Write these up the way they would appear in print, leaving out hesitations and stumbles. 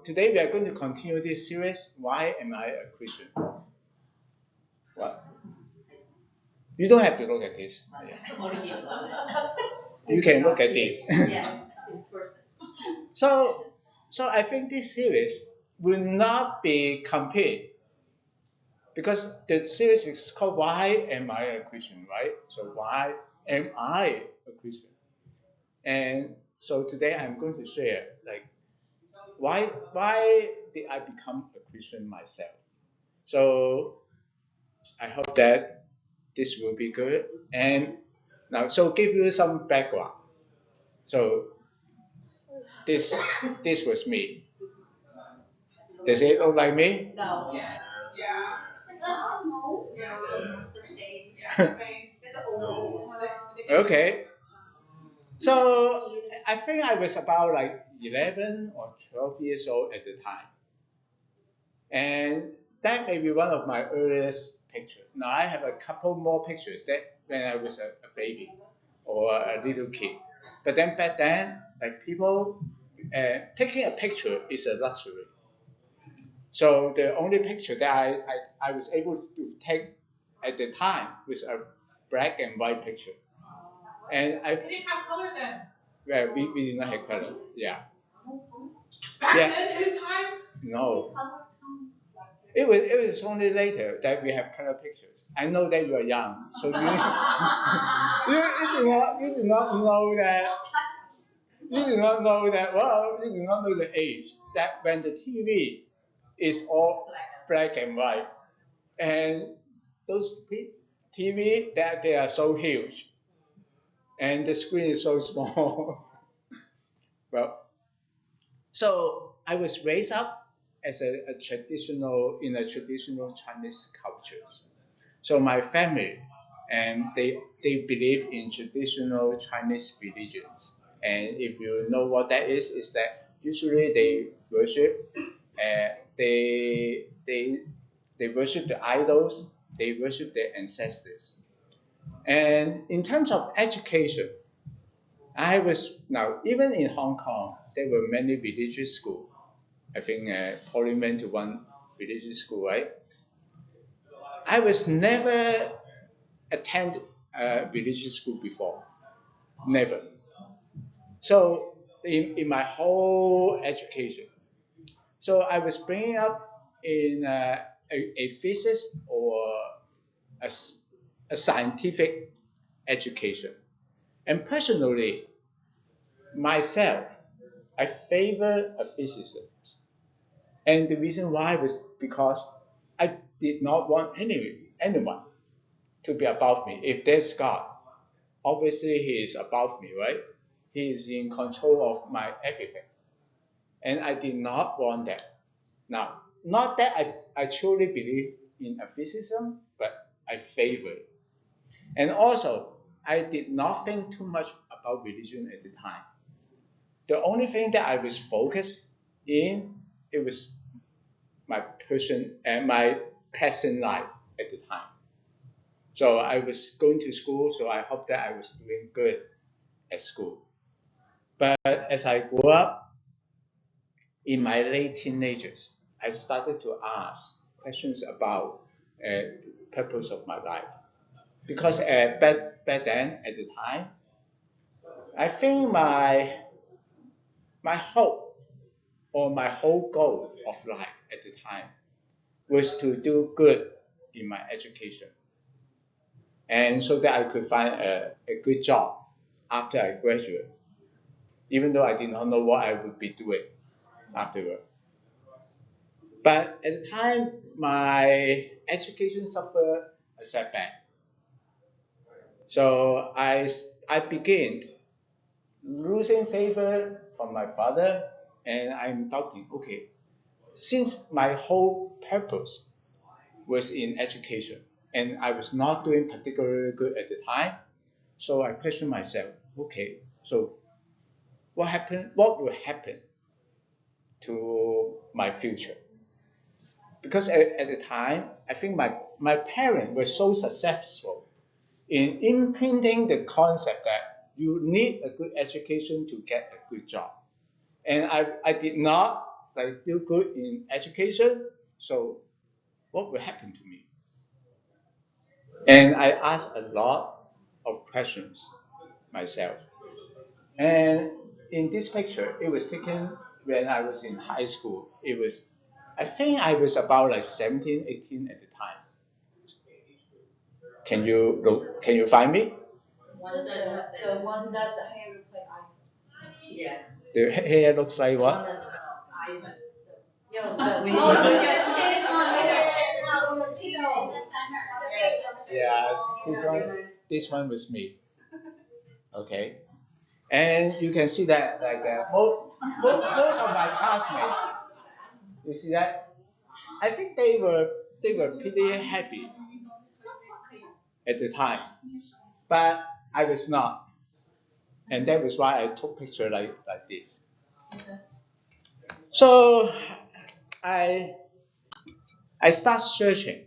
today we are going to continue this series, Why Am I a Christian? What? You don't have to look at this. You can look at this. Yes, in person. So I think this series will not be complete because the series is called Why Am I a Christian, right? So why am I a Christian? And so today I'm going to share like why did I become a Christian myself? So I hope that this will be good. And now, so give you some background. So this was me. Does it look like me? No. Yes. Yeah. Okay. So I think I was about like 11 or 12 years old at the time. And that may be one of my earliest pictures. Now I have a couple more pictures that when I was a baby or a little kid. But then back then, like people, taking a picture is a luxury. So the only picture that I was able to take at the time was a black and white picture. And I We didn't have color then. well, we did not have color. Yeah. Back Yeah. then, it was time. No. It was only later that we have color pictures. I know that you are young, so you you do not know that you do not know that well you do not know the age that when the TV is all black and white and those TV that they are so huge and the screen is so small. Well, so I was raised up as a traditional in a traditional Chinese cultures. So my family and they believe in traditional Chinese religions. And if you know what that is that usually they worship they worship the idols, they worship their ancestors. And in terms of education, I was now even in Hong Kong there were many religious schools. I think Parliament to one religious school, right? I was never attend a religious school before, never. So in my whole education, so I was bringing up in a physics or a, a scientific education. And personally, myself, I favor a physicist. And the reason why was because I did not want anyone to be above me. If there's God, obviously He is above me, right? He is in control of my everything. And I did not want that. Now, not that I truly believe in atheism, but I favor it. And also, I did not think too much about religion at the time. The only thing that I was focused in, it was my person and my present life at the time. So I was going to school, so I hope that I was doing good at school. But as I grew up in my late teenagers, I started to ask questions about the purpose of my life. Because back then, at the time, I think my hope or my whole goal of life at the time was to do good in my education. And so that I could find a good job after I graduate, even though I did not know what I would be doing afterward. But at the time, my education suffered a setback. So I began losing favor from my father, and I'm doubting, okay, since my whole purpose was in education, and I was not doing particularly good at the time, so I questioned myself, okay, so what will happen to my future? Because at the time, I think my parents were so successful in imprinting the concept that you need a good education to get a good job. And I did not like do good in education, so what will happen to me? And I asked a lot of questions myself. And in this picture, it was taken when I was in high school. I think I was about like 17, 18 at the time. Can you find me? The one that the hair looks like Ivan. Yeah. The hair looks like what? Ivan. Yeah, this one was me. Okay, and you can see that like most of my classmates, you see that I think they were pretty happy at the time, but I was not, and that was why I took picture like this. So I I start searching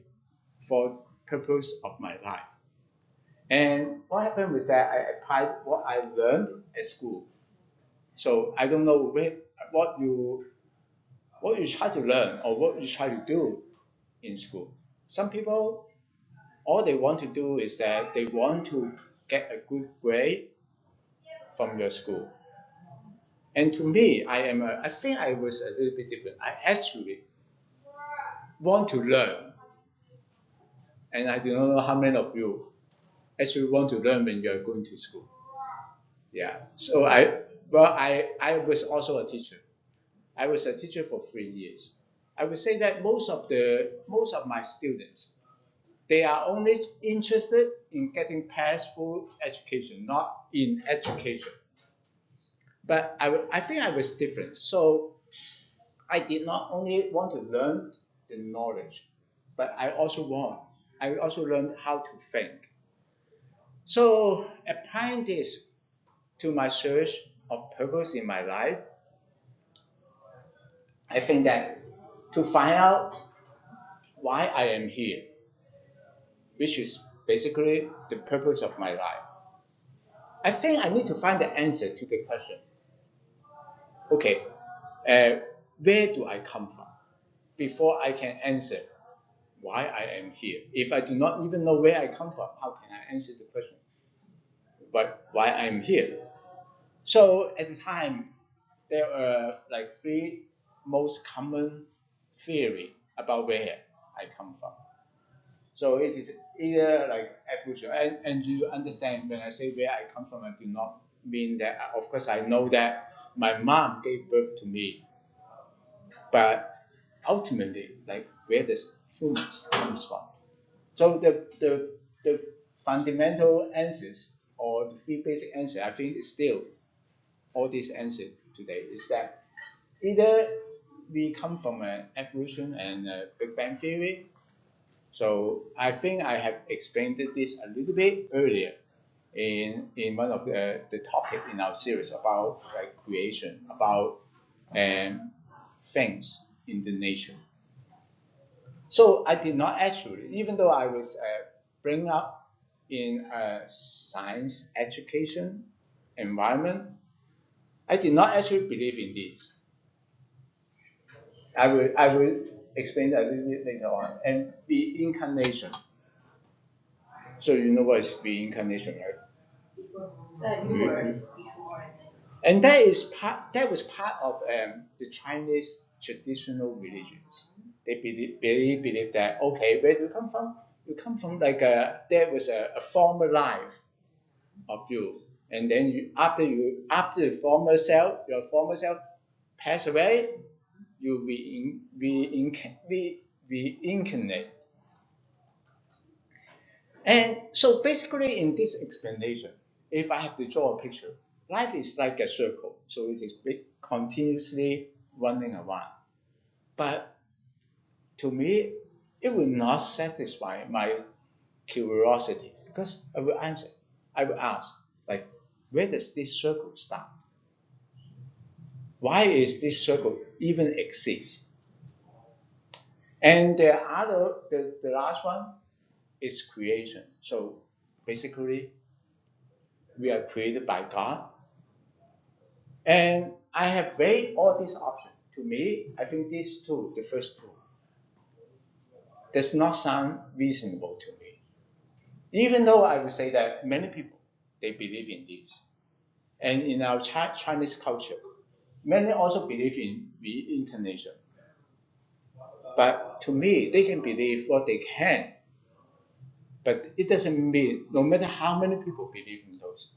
for purpose of my life. And what happened was that I applied what I learned at school. So I don't know what you what you try to learn or what you try to do in school. Some people all they want to do is that they want to get a good grade from your school. And to me, I think I was a little bit different. I actually want to learn, and I do not know how many of you actually want to learn when you are going to school. Yeah. So I was also a teacher. I was a teacher for 3 years. I would say that most of my students they are only interested in getting passful education, not in education. But I think I was different. So I did not only want to learn the knowledge, but I also learned how to think. So applying this to my search of purpose in my life, I think that to find out why I am here, which is basically the purpose of my life, I think I need to find the answer to the question. Okay, uh, where do I come from? Before I can answer why I am here. If I do not even know where I come from, how can I answer the question? But why I am here? So at the time, there are like three most common theory about where I come from. So it is either like evolution, and you understand when I say where I come from, I do not mean that. Of course, I know that my mom gave birth to me, but ultimately, like where does humans comes from? So the fundamental answers or the three basic answers, I think, is still all these answers today is that either we come from an evolution and a Big Bang theory. So I think I have explained this a little bit earlier in one of the topic in our series about like creation, about things in the nature. So I did not actually, even though I was bring up in a science education environment, I did not actually believe in this. I will explain that a little bit later on. And reincarnation. So you know what is reincarnation, right? And that was part of the Chinese traditional religions. They believe that okay, where do you come from? You come from like there was a former life of you, and then after the former self, your former self pass away, you reincarnate. And so basically, in this explanation, if I have to draw a picture, life is like a circle, so it is continuously running around. But to me, it will not satisfy my curiosity because I will ask, like, where does this circle start? Why is this circle even exist? And the last one is creation. So basically, we are created by God. And I have weighed all these options. to me, I think these two, the first two, does not sound reasonable to me. Even though I would say that many people, they believe in this. And in our Chinese culture, many also believe in reincarnation. But to me, they can believe what they can. But it doesn't mean, no matter how many people believe in those,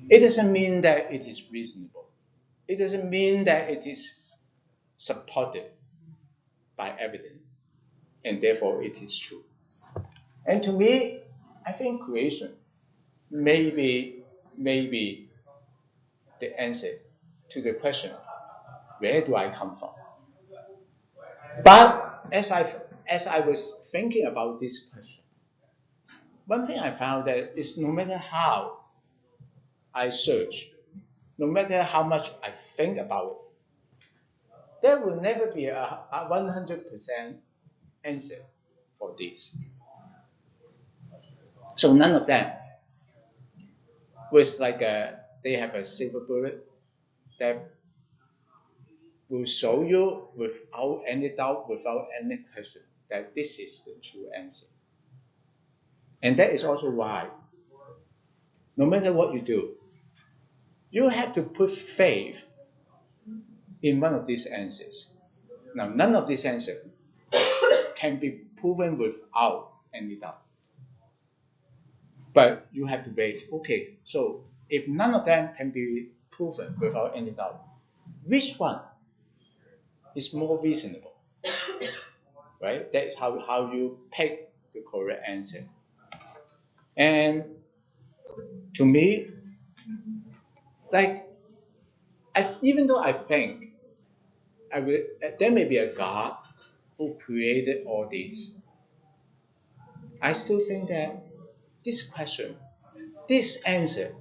it doesn't mean that it is reasonable. It doesn't mean that it is supported by evidence, and therefore it is true. And to me, I think creation may be the answer to the question, where do I come from? But as I was thinking about this question, one thing I found that is no matter how I search, no matter how much I think about it, there will never be a 100% answer for this. So none of them was like they have a silver bullet that will show you without any doubt, without any question, that this is the true answer. And that is also why, no matter what you do, you have to put faith in one of these answers. Now, none of these answers can be proven without any doubt. But you have to wait. Okay, so if none of them can be proven without any doubt, which one is more reasonable? Right? That is how you pick the correct answer. And to me, like, even though I think there may be a God who created all this, I still think that this question, this answer,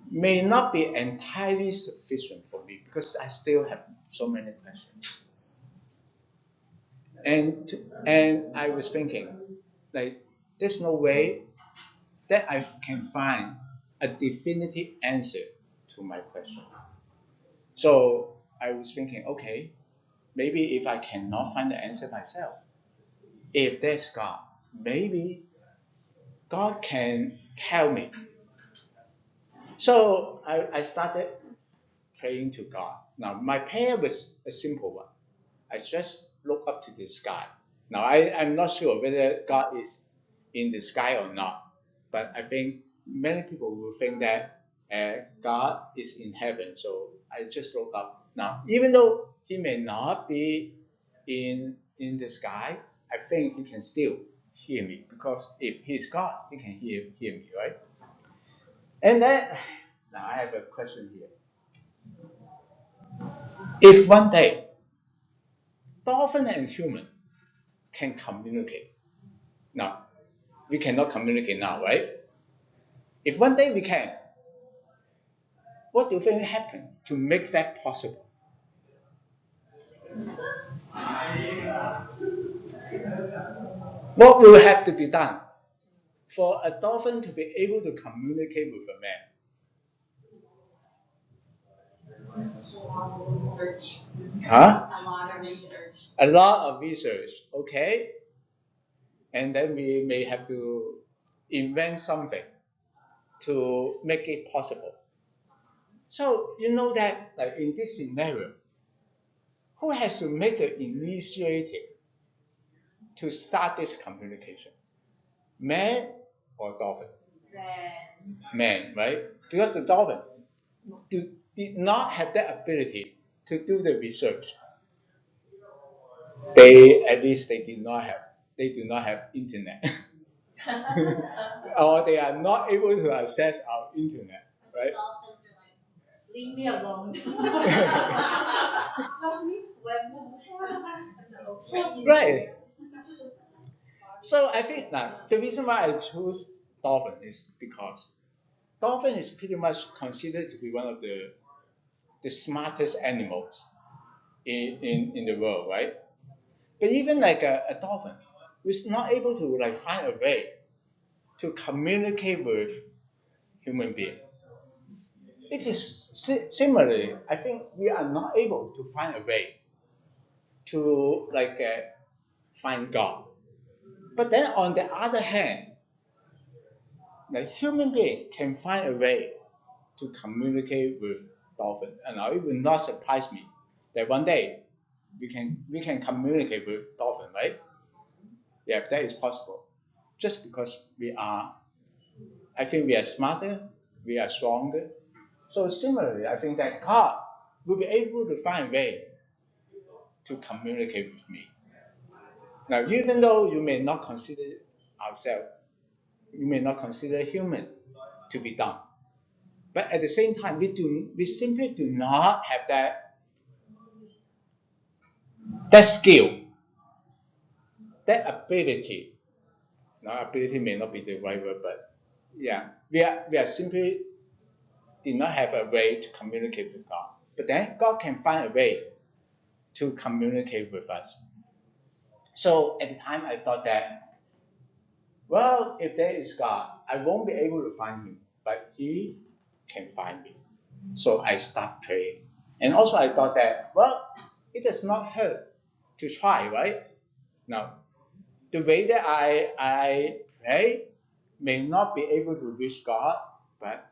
may not be entirely sufficient for me because I still have so many questions. And I was thinking, like, there's no way that I can find a definitive answer to my question. So I was thinking, okay, maybe if I cannot find the answer myself, if there's God, maybe God can tell me. So I started praying to God. Now, my prayer was a simple one. I just look up to the sky. Now, I'm not sure whether God is in the sky or not, but I think many people will think that God is in heaven. So I just look up. Now, even though he may not be in the sky, I think he can still hear me, because if he's God, he can hear me, right? And then, now I have a question here. If one day dolphin and human can communicate, now we cannot communicate now, right? If one day we can, what do you think will happen to make that possible? What will have to be done for a dolphin to be able to communicate with a man? Research. Huh? A lot of research. A lot of research, okay? And then we may have to invent something to make it possible. So you know that, like in this scenario, who has to make the initiative to start this communication? Man or dolphin? Man, right? Because the dolphin did not have that ability to do the research. They do not have internet. Or they are not able to access our internet, right? Dolphins are like, leave me alone. Let me swim. Right. So I think that the reason why I choose dolphin is because dolphin is pretty much considered to be one of the smartest animals in the world, right? But even like a dolphin is not able to like find a way to communicate with human being. It is similarly, I think we are not able to find a way to find God. But then on the other hand, the human being can find a way to communicate with dolphin. And now it will not surprise me that one day we can communicate with dolphin, right? Yeah, that is possible. Just because I think we are smarter, we are stronger. So similarly, I think that God will be able to find a way to communicate with me. Now, even though you may not consider ourselves, you may not consider human to be dumb, but at the same time, we simply do not have that skill, that ability. Now, ability may not be the right word, but yeah, we are simply did not have a way to communicate with God. But then God can find a way to communicate with us. So at the time, I thought that, well, if there is God, I won't be able to find Him, but He can find me. So I start praying. And also I thought that, well, it does not hurt to try, right? Now, the way that I pray may not be able to reach God, but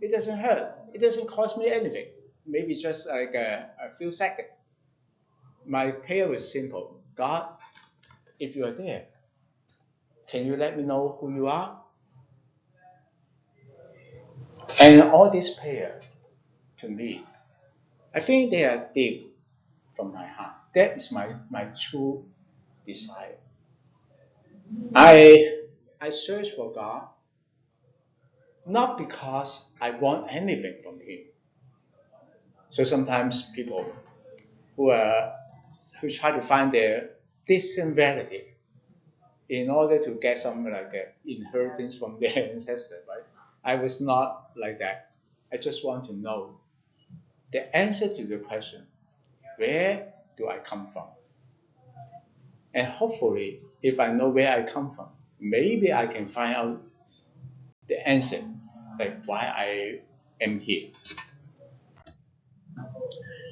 it doesn't hurt. It doesn't cost me anything. Maybe just like a few seconds. My prayer was simple. God, if you are there, can you let me know who you are? And all this prayer, to me, I think they are deep from my heart. That is my true desire. I I search for God not because I want anything from Him. So sometimes people who try to find their distant relative in order to get some inheritance from their ancestors, right? I was not like that. I just want to know the answer to the question, where do I come from? And hopefully, if I know where I come from, maybe I can find out the answer, like why I am here.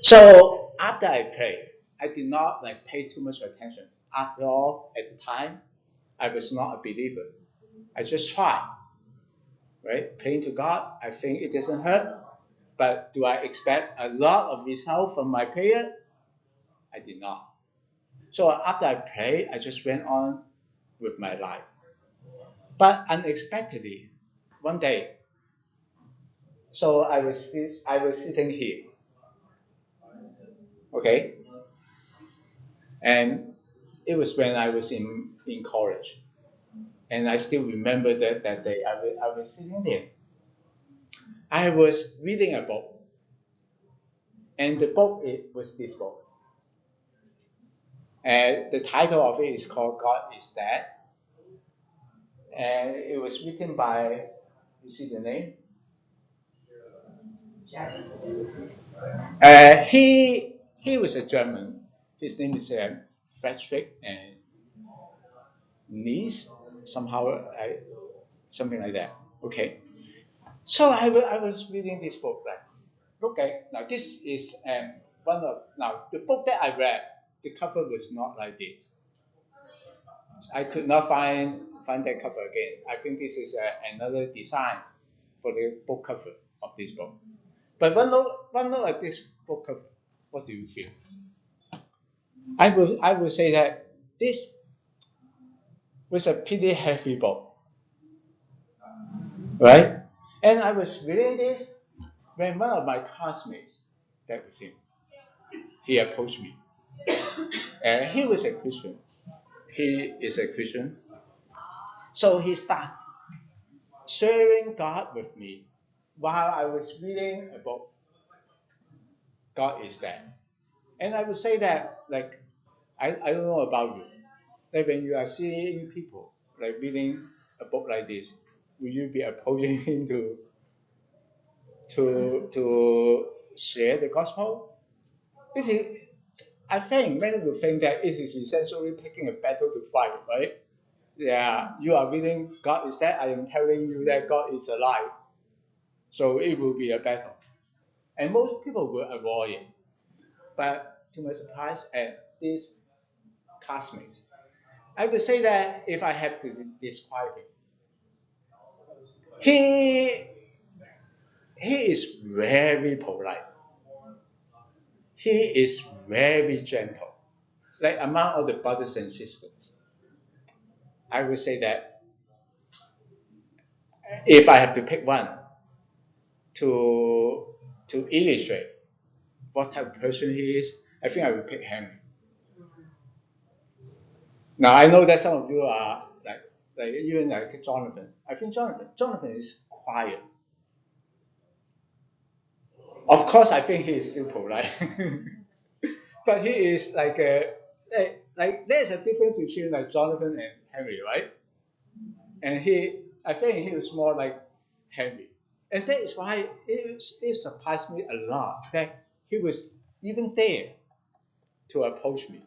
So after I prayed, I did not pay too much attention. After all, at the time, I was not a believer. I just tried, right? Praying to God. I think it doesn't hurt. But do I expect a lot of result from my prayer? I did not. So after I prayed, I just went on with my life. But unexpectedly, one day, so I was sitting here, okay, and it was when I was in college, and I still remember that day. I was sitting there. I was reading a book, and the book it was this book, and the title of it is called "God Is Dead," and it was written by, you see the name? He was a German. His name is Frederick and Nice, somehow something like that. Okay. So I was reading this book. Look at now. This is one of now the book that I read. The cover was not like this. I could not find that cover again. I think this is another design for the book cover of this book. But one look at this book cover. What do you feel? I will say that this was a pretty heavy book, right? And I was reading this when one of my classmates, that was him, he approached me. And he was a Christian. He is a Christian. So he started sharing God with me while I was reading a book. God is dead. And I would say that, I don't know about you. Like when you are seeing people reading a book like this, will you be approaching him to share the gospel? It is, I think many will think that it is essentially picking a battle to fight, right? Yeah, you are reading God is dead. I am telling you that God is alive. So it will be a battle. And most people will avoid it. But to my surprise, at this classmates, I would say that if I have to describe him, he he is very polite. He is very gentle. Like among all the brothers and sisters, I would say that if I have to pick one to illustrate what type of person he is, I think I would pick Henry. Now I know that some of you are like even like Jonathan. I think Jonathan is quiet. Of course, I think he is still polite, but he is like there's a difference between like Jonathan and Henry, right? And I think he was more like Henry, and that is why it surprised me a lot that he was even there to approach me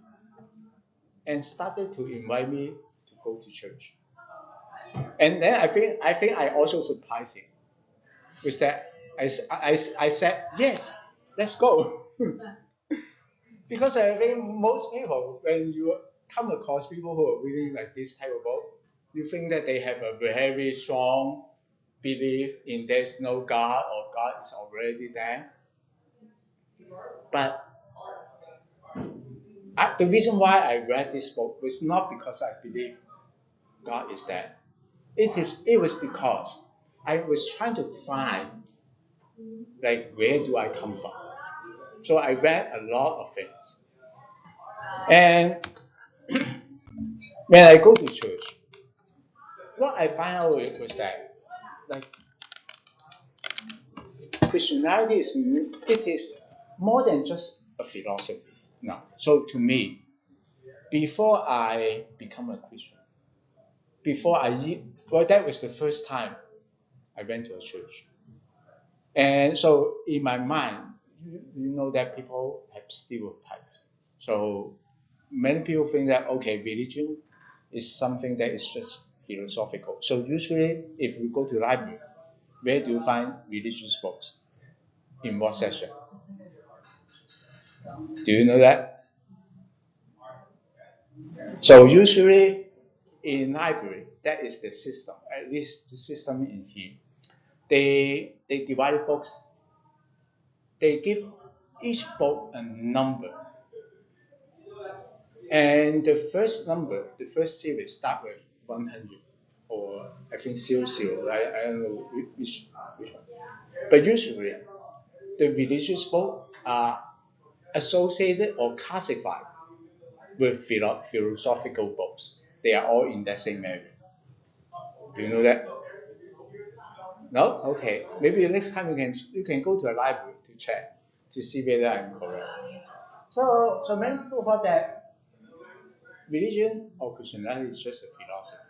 and started to invite me to go to church. And then I think I also surprised him with that. I said yes, let's go. Because I think most people, when you come across people who are reading like this type of book, you think that they have a very strong belief in there's no God or God is already there. But the reason why I read this book was not because I believe God is there. It was because I was trying to find like where do I come from. So I read a lot of things, and when I go to church, what I find out was that like Christianity is more than just a philosophy. No. So to me, before I become a Christian, well, that was the first time I went to a church. And so in my mind, you know that people have stereotypes. So many people think that okay, religion is something that is just philosophical. So usually, if you go to library, where do you find religious books? In what section? Do you know that? So usually in library, that is the system. At least the system in here. They divide books. They give each book a number, and the first number, the first series start with 100, or I think 00. I don't know which one. But usually the religious books are associated or classified with philosophical books. They are all in that same area. Do you know that? No? Okay. Maybe the next time you can go to a library to check to see whether I'm correct. So many people thought that religion or Christianity is just a philosophy.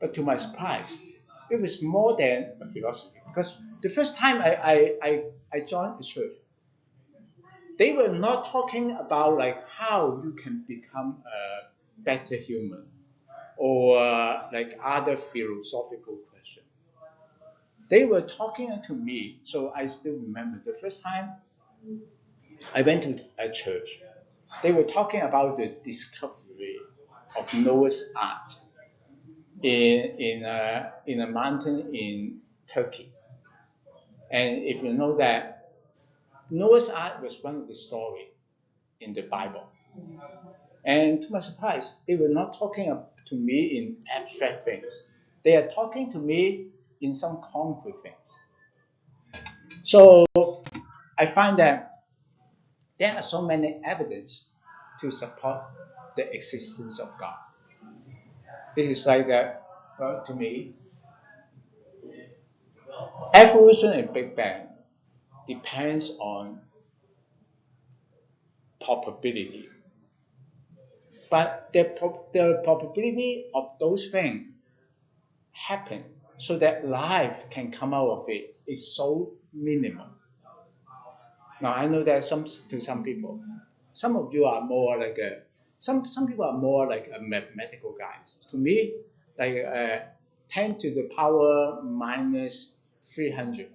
But to my surprise, it was more than a philosophy because the first time I joined the church, they were not talking about like how you can become a better human or like other philosophical questions. They were talking to me, so I still remember the first time I went to a church. They were talking about the discovery of Noah's Ark in a mountain in Turkey. And if you know that Noah's Ark was one of the stories in the Bible. And to my surprise, they were not talking to me in abstract things. They are talking to me in some concrete things. So I find that there are so many evidence to support the existence of God. It is like that, well, to me, evolution and Big Bang depends on probability. But the probability of those things happen so that life can come out of it is so minimal. Now I know that some people, some of you are more like some people are more like a mathematical guys. To me, like 10 to the power minus 300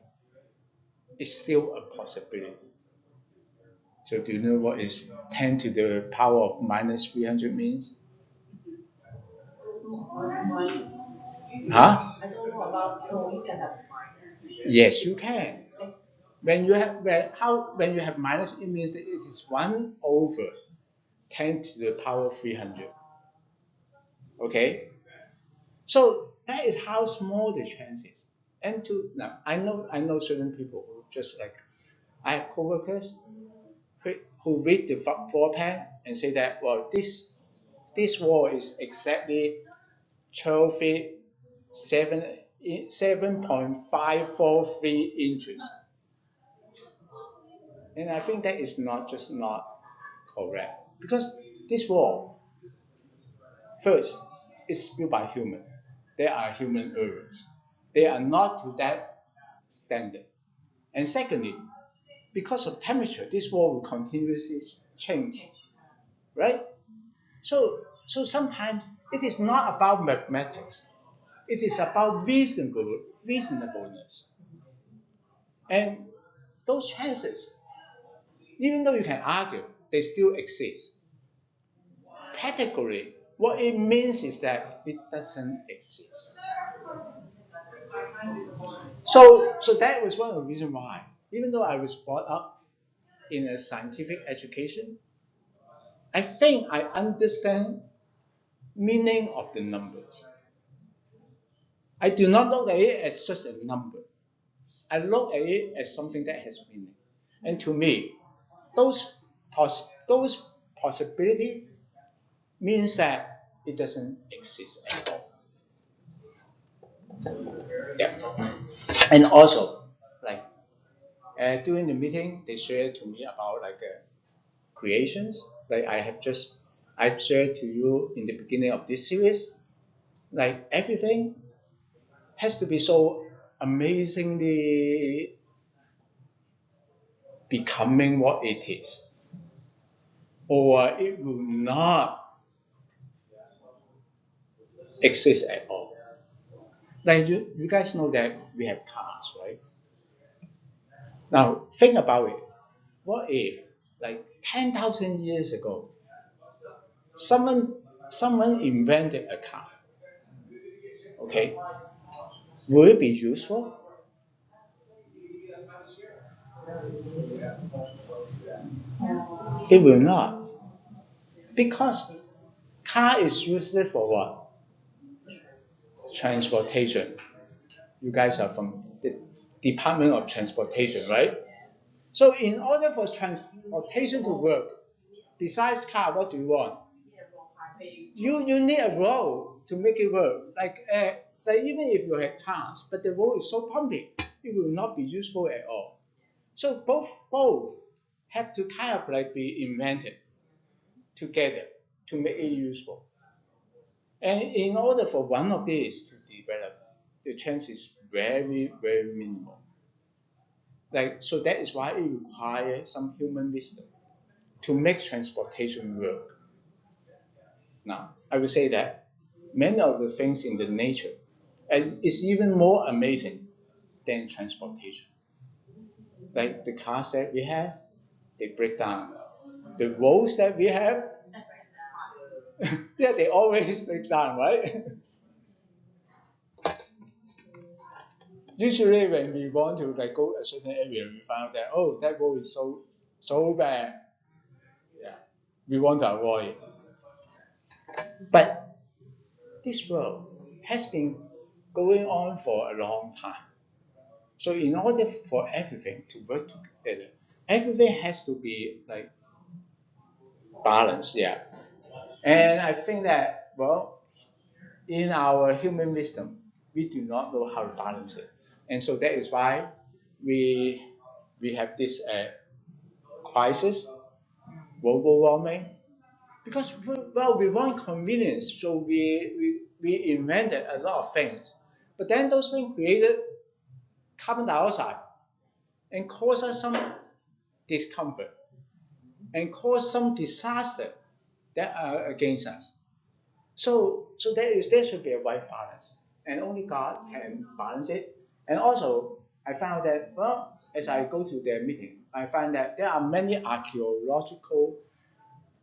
is still a possibility. So do you know what is 10 to the power of minus 300 means? Minus. Huh? I don't know about, you can have minus. Yes, you can. When you have when you have minus, it means that it is 1 over 10 to the power of 300. Okay? So that is how small the chance is. And to now, I know certain people who just like I have coworkers who read the floor plan and say that well this wall is exactly 12 feet 7.543 inches, and I think that is not correct because this wall first is built by human. There are human errors. They are not to that standard. And secondly, because of temperature, this wall will continuously change, right? So sometimes it is not about mathematics. It is about reasonableness. And those chances, even though you can argue, they still exist. Practically, what it means is that it doesn't exist. So that was one of the reasons why, even though I was brought up in a scientific education, I think I understand meaning of the numbers. I do not look at it as just a number. I look at it as something that has meaning. And to me, those possibility means that it doesn't exist at all. Yeah. And also, like during the meeting, they shared to me about like creations. Like I've shared to you in the beginning of this series. Like everything has to be so amazingly becoming what it is, or it will not exist at all. Like you guys know that we have cars, right? Now think about it. What if, like 10,000 years ago, someone someone invented a car? Okay, will it be useful? It will not, because car is used for what? Transportation. You guys are from the Department of Transportation, right? So in order for transportation to work, besides car, what do you want? You need a road to make it work. Like even if you have cars, but the road is so bumpy, it will not be useful at all. So both have to kind of like be invented together to make it useful. And in order for one of these to develop, the chance is very minimal. Like so that is why it requires some human wisdom to make transportation work. Now, I would say that many of the things in the nature is even more amazing than transportation. Like the cars that we have, they break down. The roads that we have, yeah, they always break down, right? Usually, when we want to like go a certain area, we find that oh, that road is so bad. Yeah, we want to avoid it. But this road has been going on for a long time. So in order for everything to work together, everything has to be like balanced, yeah. And I think that well, in our human wisdom, we do not know how to balance it, and so that is why we we have this crisis, global warming, because well we want convenience, so we invented a lot of things, but then those things created carbon dioxide and cause us some discomfort and cause some disaster that are against us. So there should be a right balance, and only God can balance it. And also, I found that well, as I go to their meeting, I find that there are many archaeological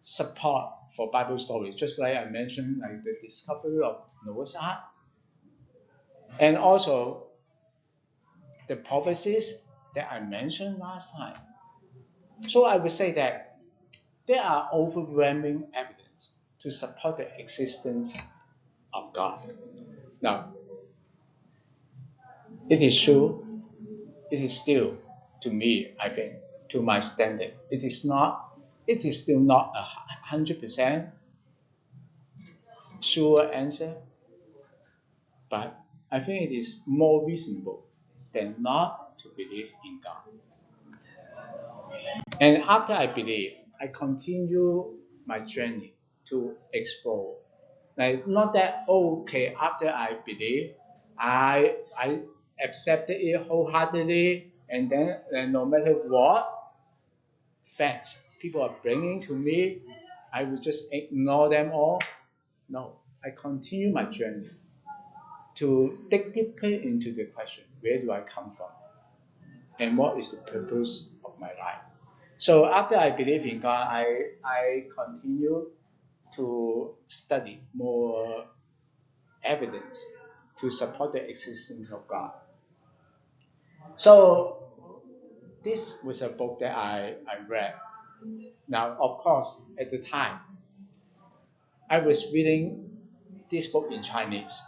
support for Bible stories, just like I mentioned, like the discovery of Noah's Ark, and also the prophecies that I mentioned last time. So I would say that there are overwhelming evidence to support the existence of God. Now, it is true, it is still, to me, I think, to my standard, it is still not 100% sure answer, but I think it is more reasonable than not to believe in God. And after I believe, I continue my journey to explore. Like not that okay, after I believe, I accepted it wholeheartedly, and then no matter what facts people are bringing to me, I will just ignore them all. No, I continue my journey to dig deeper into the question: where do I come from, and what is the purpose of my life? So after I believe in God, I continue to study more evidence to support the existence of God. So this was a book that I read. Now, of course, at the time, I was reading this book in Chinese.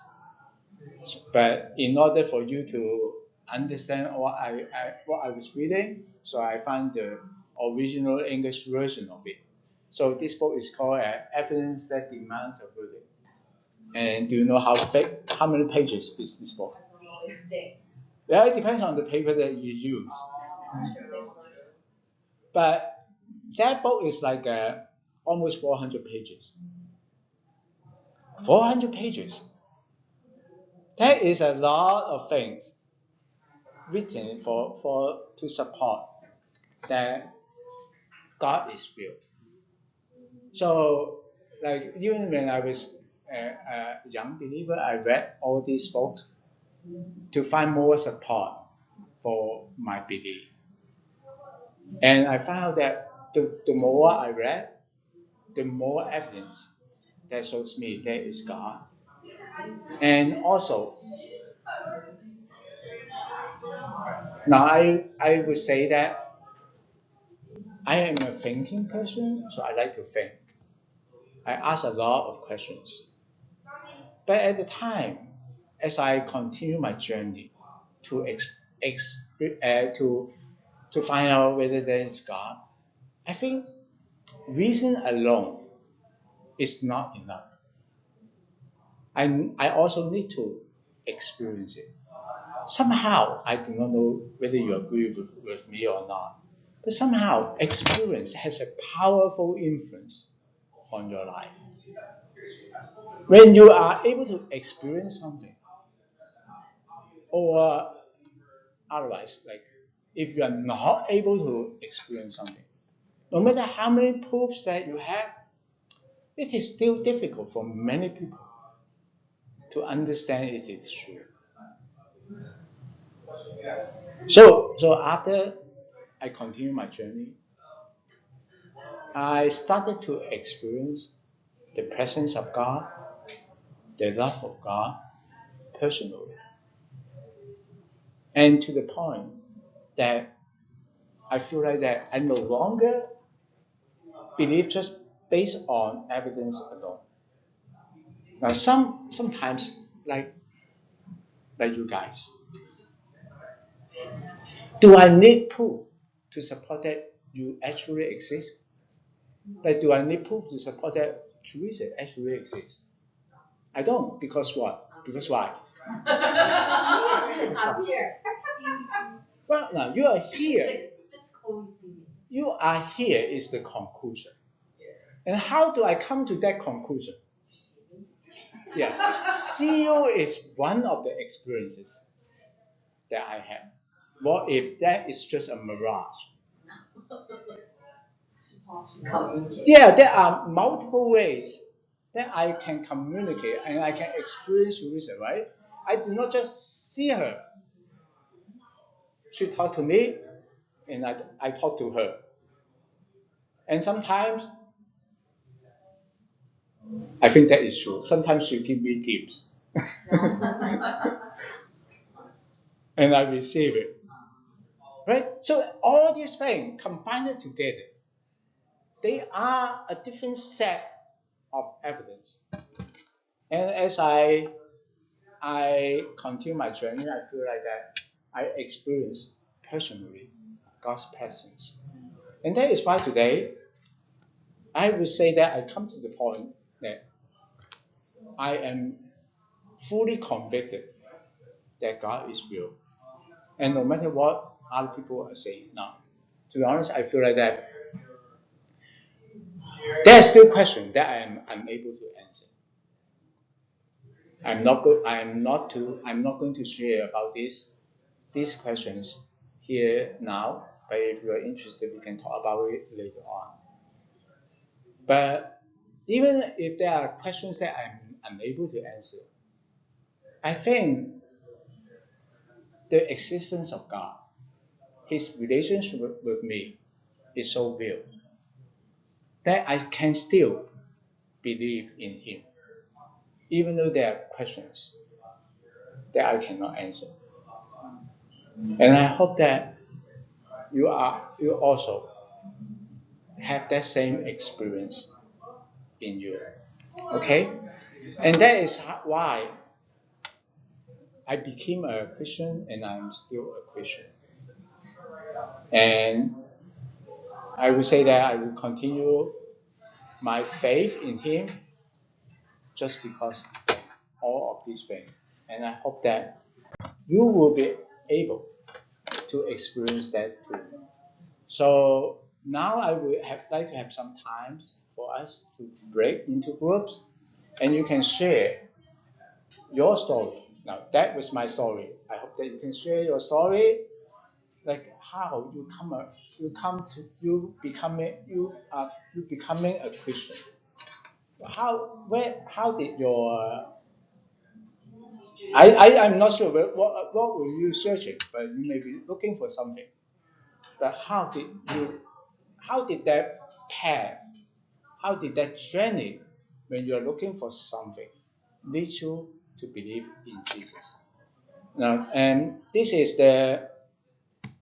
But in order for you to understand what I was reading, so I found the original English version of it. So this book is called Evidence That Demands a Verdict. And do you know how many pages is this book? Yeah, it depends on the paper that you use. But that book is like almost 400 pages. 400 pages. That is a lot of things written to support that God is real. So, like even when I was a young believer, I read all these books to find more support for my belief. And I found that the more I read, the more evidence that shows me there is God. And also, now I would say that I am a thinking person, so I like to think. I ask a lot of questions. But at the time, as I continue my journey to to find out whether there is God, I think reason alone is not enough. I also need to experience it. Somehow, I do not know whether you agree with me or not, but somehow experience has a powerful influence on your life. When you are able to experience something, or otherwise, like if you are not able to experience something, no matter how many proofs that you have, it is still difficult for many people to understand it is true. So after I continue my journey, I started to experience the presence of God, the love of God personally. And to the point that I feel like that I no longer believe just based on evidence alone. Now sometimes like you guys, do I need proof to support that you actually exist? Like do I need proof to support that Teresa actually exists? I don't, because what? Because why? I'm here. Well, now you are here. You are here is the conclusion. And how do I come to that conclusion? Yeah, see you is one of the experiences that I have. What if that is just a mirage? Yeah, there are multiple ways that I can communicate and I can experience Teresa, right? I do not just see her. She talked to me, and I talk to her. And sometimes I think that is true. Sometimes she give me gifts, and I receive it. Right? So all these things combined together, they are a different set of evidence. And as I continue my journey, I feel like that I experience personally God's presence. And that is why today I would say that I come to the point that I am fully convicted that God is real. And no matter what other people are saying now, to be honest, I feel like that there's still questions that I am unable to answer. I'm not going to share about these questions here now. But if you are interested, we can talk about it later on. But even if there are questions that I'm unable to answer, I think the existence of God, His relationship with me, is so real that I can still believe in Him, even though there are questions that I cannot answer. And I hope that you also have that same experience in you. Okay? And that is why I became a Christian and I'm still a Christian. And I will say that I will continue my faith in Him just because of all of these things. And I hope that you will be able to experience that too. So now I would like to have some times for us to break into groups and you can share your story. Now that was my story. I hope that you can share your story, like how you becoming a Christian. How did your I'm not sure what were you searching, but you may be looking for something. But how did that path, how did that journey when you're looking for something lead you to believe in Jesus? Now, and this is the